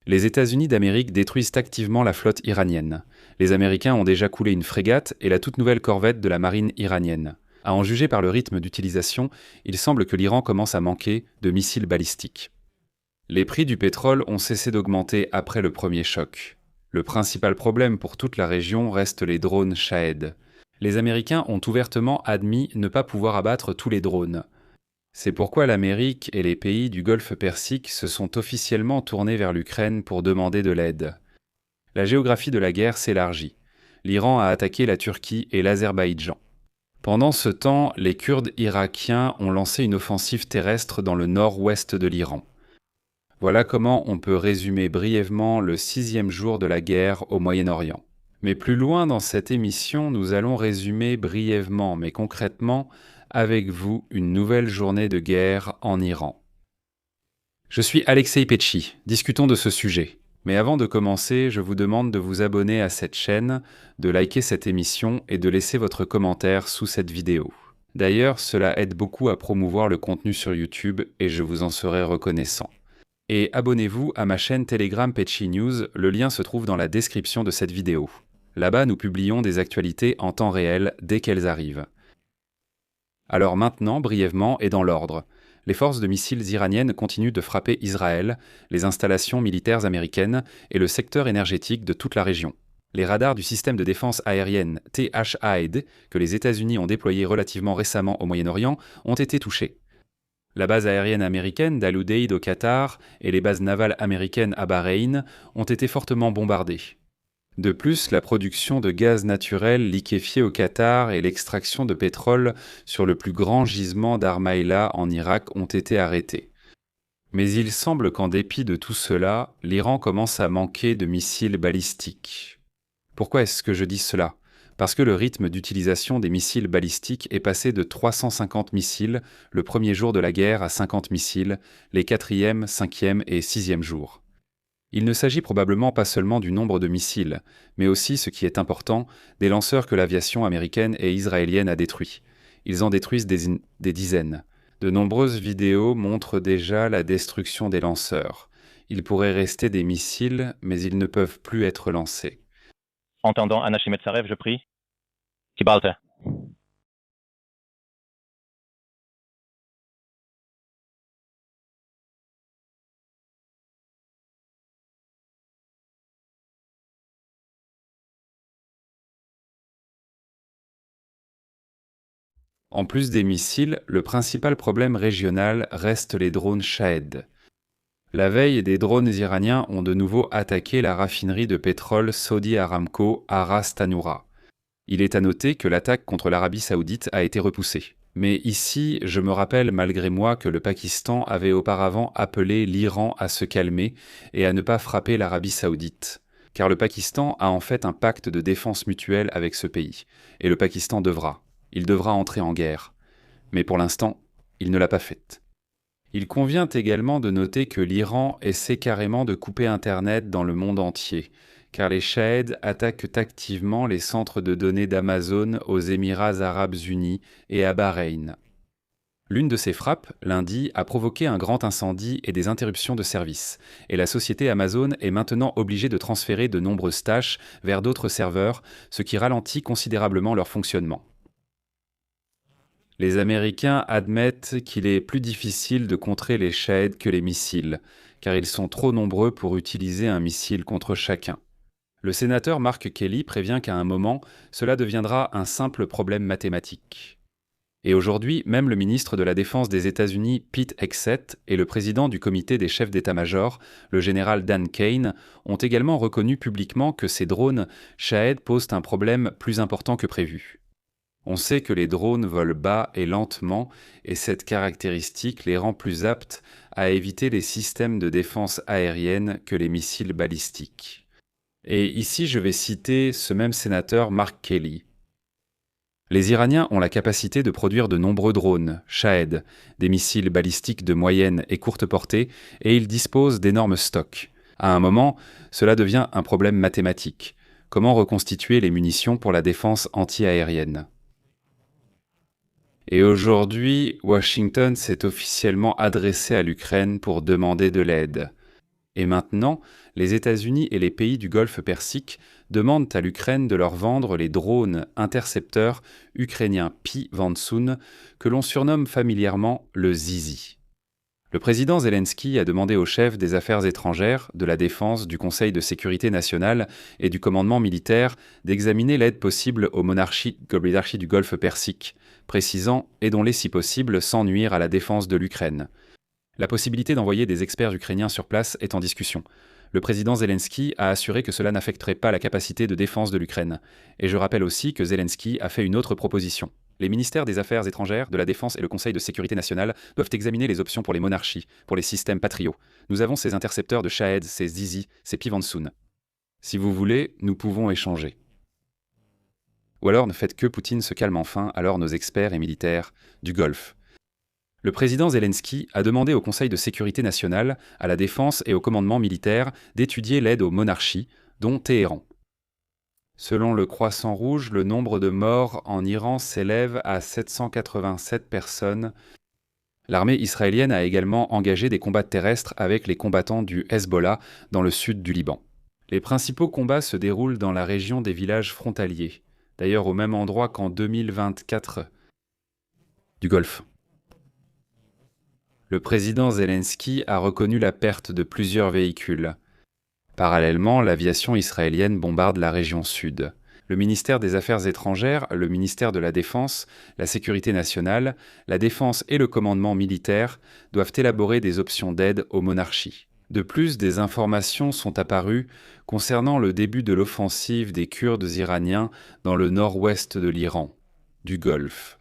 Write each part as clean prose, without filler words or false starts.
Les États-Unis d'Amérique détruisent activement la flotte iranienne. Les Américains ont déjà coulé une frégate et la toute nouvelle corvette de la marine iranienne. À en juger par le rythme d'utilisation, il semble que l'Iran commence à manquer de missiles balistiques. Les prix du pétrole ont cessé d'augmenter après le premier choc. Le principal problème pour toute la région reste les drones Shahed. Les Américains ont ouvertement admis ne pas pouvoir abattre tous les drones. C'est pourquoi l'Amérique et les pays du Golfe Persique se sont officiellement tournés vers l'Ukraine pour demander de l'aide. La géographie de la guerre s'élargit. L'Iran a attaqué la Turquie et l'Azerbaïdjan. Pendant ce temps, les Kurdes irakiens ont lancé une offensive terrestre dans le nord-ouest de l'Iran. Voilà comment on peut résumer brièvement le 6e jour de la guerre au Moyen-Orient. Mais plus loin dans cette émission, nous allons résumer brièvement, mais concrètement, avec vous, une nouvelle journée de guerre en Iran. Je suis Alexei Petchi, discutons de ce sujet. Mais avant de commencer, je vous demande de vous abonner à cette chaîne, de liker cette émission et de laisser votre commentaire sous cette vidéo. D'ailleurs, cela aide beaucoup à promouvoir le contenu sur YouTube et je vous en serai reconnaissant. Et abonnez-vous à ma chaîne Telegram Petchi News, le lien se trouve dans la description de cette vidéo. Là-bas, nous publions des actualités en temps réel dès qu'elles arrivent. Alors maintenant, brièvement et dans l'ordre, les forces de missiles iraniennes continuent de frapper Israël, les installations militaires américaines et le secteur énergétique de toute la région. Les radars du système de défense aérienne THAAD, que les États-Unis ont déployé relativement récemment au Moyen-Orient, ont été touchés. La base aérienne américaine d'Al Udeid au Qatar et les bases navales américaines à Bahreïn ont été fortement bombardées. De plus, la production de gaz naturel liquéfié au Qatar et l'extraction de pétrole sur le plus grand gisement d'Armaïla en Irak ont été arrêtés. Mais il semble qu'en dépit de tout cela, l'Iran commence à manquer de missiles balistiques. Pourquoi est-ce que je dis cela ? Parce que le rythme d'utilisation des missiles balistiques est passé de 350 missiles le premier jour de la guerre à 50 missiles les 4e, 5e et 6e jours. Il ne s'agit probablement pas seulement du nombre de missiles, mais aussi, ce qui est important, des lanceurs que l'aviation américaine et israélienne a détruits. Ils en détruisent des dizaines. De nombreuses vidéos montrent déjà la destruction des lanceurs. Il pourrait rester des missiles, mais ils ne peuvent plus être lancés. Entendant Anachim Metzarev, je prie. Kibalte. En plus des missiles, le principal problème régional reste les drones Shahed. La veille, des drones iraniens ont de nouveau attaqué la raffinerie de pétrole Saudi Aramco à Ras Tanura. Il est à noter que l'attaque contre l'Arabie Saoudite a été repoussée. Mais ici, je me rappelle malgré moi que le Pakistan avait auparavant appelé l'Iran à se calmer et à ne pas frapper l'Arabie Saoudite. Car le Pakistan a en fait un pacte de défense mutuelle avec ce pays. Et le Pakistan il devra entrer en guerre. Mais pour l'instant, il ne l'a pas faite. Il convient également de noter que l'Iran essaie carrément de couper Internet dans le monde entier, car les Shahed attaquent activement les centres de données d'Amazon aux Émirats arabes unis et à Bahreïn. L'une de ces frappes, lundi, a provoqué un grand incendie et des interruptions de service, et la société Amazon est maintenant obligée de transférer de nombreuses tâches vers d'autres serveurs, ce qui ralentit considérablement leur fonctionnement. Les Américains admettent qu'il est plus difficile de contrer les Shahed que les missiles, car ils sont trop nombreux pour utiliser un missile contre chacun. Le sénateur Mark Kelly prévient qu'à un moment, cela deviendra un simple problème mathématique. Et aujourd'hui, même le ministre de la Défense des États-Unis, Pete Hegseth, et le président du comité des chefs d'état-major, le général Dan Kane, ont également reconnu publiquement que ces drones Shahed posent un problème plus important que prévu. On sait que les drones volent bas et lentement, et cette caractéristique les rend plus aptes à éviter les systèmes de défense aérienne que les missiles balistiques. Et ici, je vais citer ce même sénateur Mark Kelly. Les Iraniens ont la capacité de produire de nombreux drones, Shahed, des missiles balistiques de moyenne et courte portée, et ils disposent d'énormes stocks. À un moment, cela devient un problème mathématique. Comment reconstituer les munitions pour la défense anti-aérienne ? Et aujourd'hui, Washington s'est officiellement adressé à l'Ukraine pour demander de l'aide. Et maintenant, les États-Unis et les pays du Golfe Persique demandent à l'Ukraine de leur vendre les drones intercepteurs ukrainiens P-Vansoon, que l'on surnomme familièrement le Zizi. Le président Zelensky a demandé aux chefs des affaires étrangères, de la défense, du Conseil de sécurité nationale et du commandement militaire d'examiner l'aide possible aux monarchies du Golfe Persique, précisant « aidons-les si possible sans nuire à la défense de l'Ukraine ». La possibilité d'envoyer des experts ukrainiens sur place est en discussion. Le président Zelensky a assuré que cela n'affecterait pas la capacité de défense de l'Ukraine. Et je rappelle aussi que Zelensky a fait une autre proposition. Les ministères des Affaires étrangères, de la Défense et le Conseil de sécurité nationale doivent examiner les options pour les monarchies, pour les systèmes Patriot. Nous avons ces intercepteurs de Shahed, ces Zizi, ces P-Vansoon. Si vous voulez, nous pouvons échanger. Ou alors ne faites que Poutine se calme enfin, alors nos experts et militaires du Golfe. Le président Zelensky a demandé au Conseil de sécurité nationale, à la défense et au commandement militaire d'étudier l'aide aux monarchies, dont Téhéran. Selon le Croissant Rouge, le nombre de morts en Iran s'élève à 787 personnes. L'armée israélienne a également engagé des combats terrestres avec les combattants du Hezbollah dans le sud du Liban. Les principaux combats se déroulent dans la région des villages frontaliers, d'ailleurs au même endroit qu'en 2024 du Golfe. Le président Zelensky a reconnu la perte de plusieurs véhicules. Parallèlement, l'aviation israélienne bombarde la région sud. Le ministère des Affaires étrangères, le ministère de la Défense, la Sécurité nationale, la Défense et le commandement militaire doivent élaborer des options d'aide aux monarchies. De plus, des informations sont apparues concernant le début de l'offensive des Kurdes iraniens dans le nord-ouest de l'Iran, du Golfe.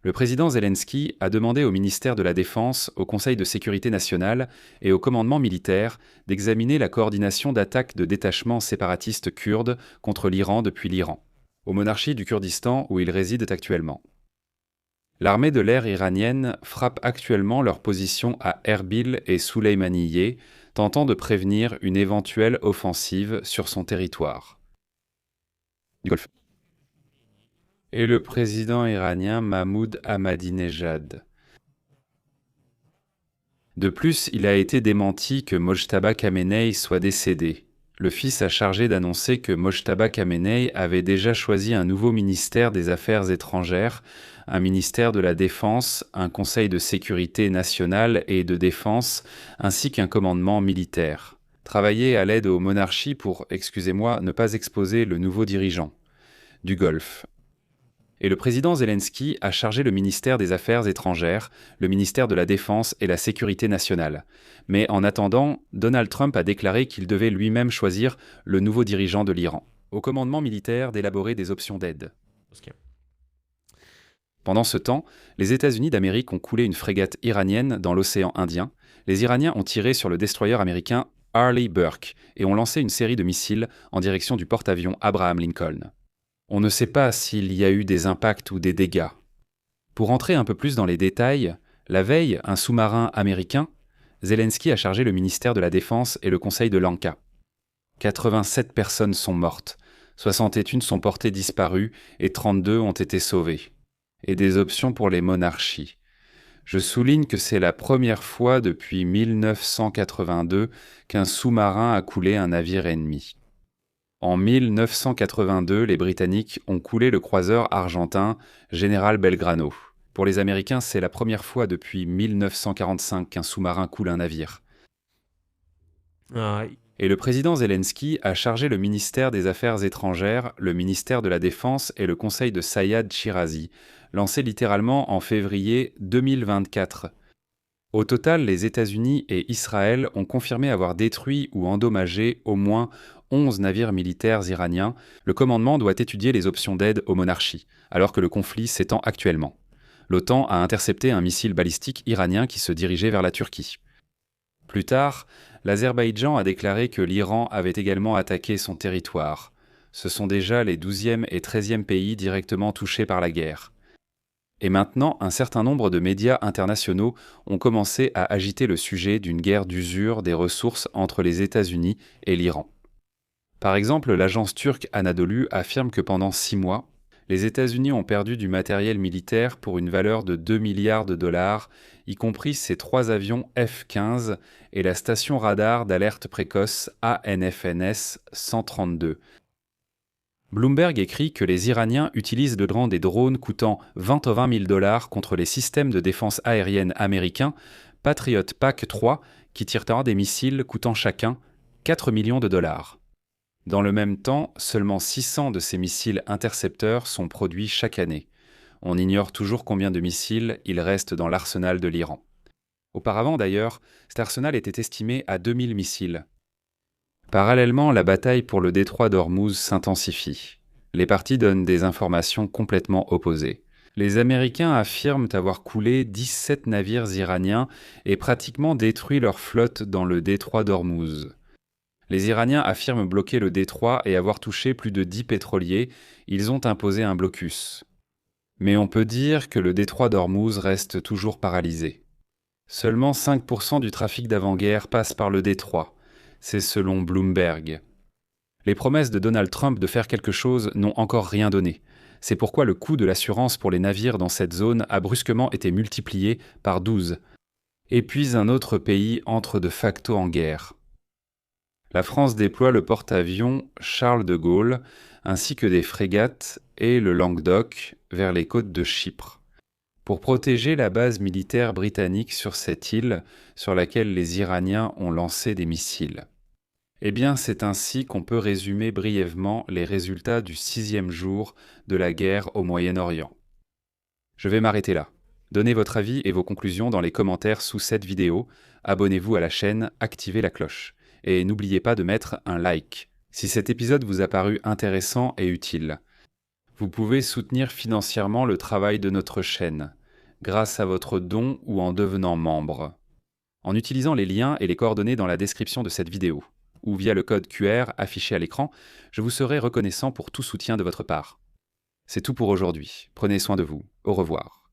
Le président Zelensky a demandé au ministère de la Défense, au Conseil de sécurité nationale et au commandement militaire d'examiner la coordination d'attaques de détachements séparatistes kurdes contre l'Iran depuis l'Iran, aux monarchies du Kurdistan où ils résident actuellement. L'armée de l'air iranienne frappe actuellement leurs positions à Erbil et Souleymaniyeh, tentant de prévenir une éventuelle offensive sur son territoire. Du Golfe. Et le président iranien Mahmoud Ahmadinejad. De plus, il a été démenti que Mojtaba Khamenei soit décédé. Le fils a chargé d'annoncer que Mojtaba Khamenei avait déjà choisi un nouveau ministère des Affaires étrangères, un ministère de la Défense, un conseil de sécurité nationale et de défense, ainsi qu'un commandement militaire. Travailler à l'aide aux monarchies pour, ne pas exposer le nouveau dirigeant du Golfe. Et le président Zelensky a chargé le ministère des Affaires étrangères, le ministère de la Défense et la Sécurité nationale. Mais en attendant, Donald Trump a déclaré qu'il devait lui-même choisir le nouveau dirigeant de l'Iran. Au commandement militaire d'élaborer des options d'aide. Pendant ce temps, les États-Unis d'Amérique ont coulé une frégate iranienne dans l'océan Indien. Les Iraniens ont tiré sur le destroyer américain Arleigh Burke et ont lancé une série de missiles en direction du porte-avions Abraham Lincoln. On ne sait pas s'il y a eu des impacts ou des dégâts. Pour entrer un peu plus dans les détails, la veille, un sous-marin américain, Zelensky a chargé le ministère de la Défense et le conseil de Lanka. 87 personnes sont mortes, 61 sont portées disparues et 32 ont été sauvées. Et des options pour les monarchies. Je souligne que c'est la première fois depuis 1982 qu'un sous-marin a coulé un navire ennemi. En 1982, les Britanniques ont coulé le croiseur argentin General Belgrano. Pour les Américains, c'est la première fois depuis 1945 qu'un sous-marin coule un navire. Et le président Zelensky a chargé le ministère des Affaires étrangères, le ministère de la Défense et le conseil de Sayad Shirazi, lancé littéralement en février 2024. Au total, les États-Unis et Israël ont confirmé avoir détruit ou endommagé au moins 11 navires militaires iraniens. Le commandement doit étudier les options d'aide aux monarchies, alors que le conflit s'étend actuellement. L'OTAN a intercepté un missile balistique iranien qui se dirigeait vers la Turquie. Plus tard, l'Azerbaïdjan a déclaré que l'Iran avait également attaqué son territoire. Ce sont déjà les 12e et 13e pays directement touchés par la guerre. Et maintenant, un certain nombre de médias internationaux ont commencé à agiter le sujet d'une guerre d'usure des ressources entre les États-Unis et l'Iran. Par exemple, l'agence turque Anadolu affirme que pendant 6 mois, Les États-Unis ont perdu du matériel militaire pour une valeur de 2 milliards de dollars, y compris ses 3 avions F-15 et la station radar d'alerte précoce ANFNS 132. Bloomberg écrit que les Iraniens utilisent dedans des drones coûtant 20 000 dollars contre les systèmes de défense aérienne américains Patriot PAC-3 qui tirera des missiles coûtant chacun 4 millions de dollars. Dans le même temps, seulement 600 de ces missiles intercepteurs sont produits chaque année. On ignore toujours combien de missiles il reste dans l'arsenal de l'Iran. Auparavant d'ailleurs, cet arsenal était estimé à 2000 missiles. Parallèlement, la bataille pour le détroit d'Ormuz s'intensifie. Les parties donnent des informations complètement opposées. Les Américains affirment avoir coulé 17 navires iraniens et pratiquement détruit leur flotte dans le détroit d'Ormuz. Les Iraniens affirment bloquer le détroit et avoir touché plus de 10 pétroliers. Ils ont imposé un blocus. Mais on peut dire que le détroit d'Ormuz reste toujours paralysé. Seulement 5% du trafic d'avant-guerre passe par le détroit. C'est selon Bloomberg. Les promesses de Donald Trump de faire quelque chose n'ont encore rien donné. C'est pourquoi le coût de l'assurance pour les navires dans cette zone a brusquement été multiplié par 12. Et puis un autre pays entre de facto en guerre. La France déploie le porte-avions Charles de Gaulle, ainsi que des frégates et le Languedoc vers les côtes de Chypre, pour protéger la base militaire britannique sur cette île sur laquelle les Iraniens ont lancé des missiles. Eh bien, c'est ainsi qu'on peut résumer brièvement les résultats du 6e jour de la guerre au Moyen-Orient. Je vais m'arrêter là. Donnez votre avis et vos conclusions dans les commentaires sous cette vidéo, abonnez-vous à la chaîne, activez la cloche. Et n'oubliez pas de mettre un like, si cet épisode vous a paru intéressant et utile. Vous pouvez soutenir financièrement le travail de notre chaîne, grâce à votre don ou en devenant membre, en utilisant les liens et les coordonnées dans la description de cette vidéo, ou via le code QR affiché à l'écran, je vous serai reconnaissant pour tout soutien de votre part. C'est tout pour aujourd'hui. Prenez soin de vous. Au revoir.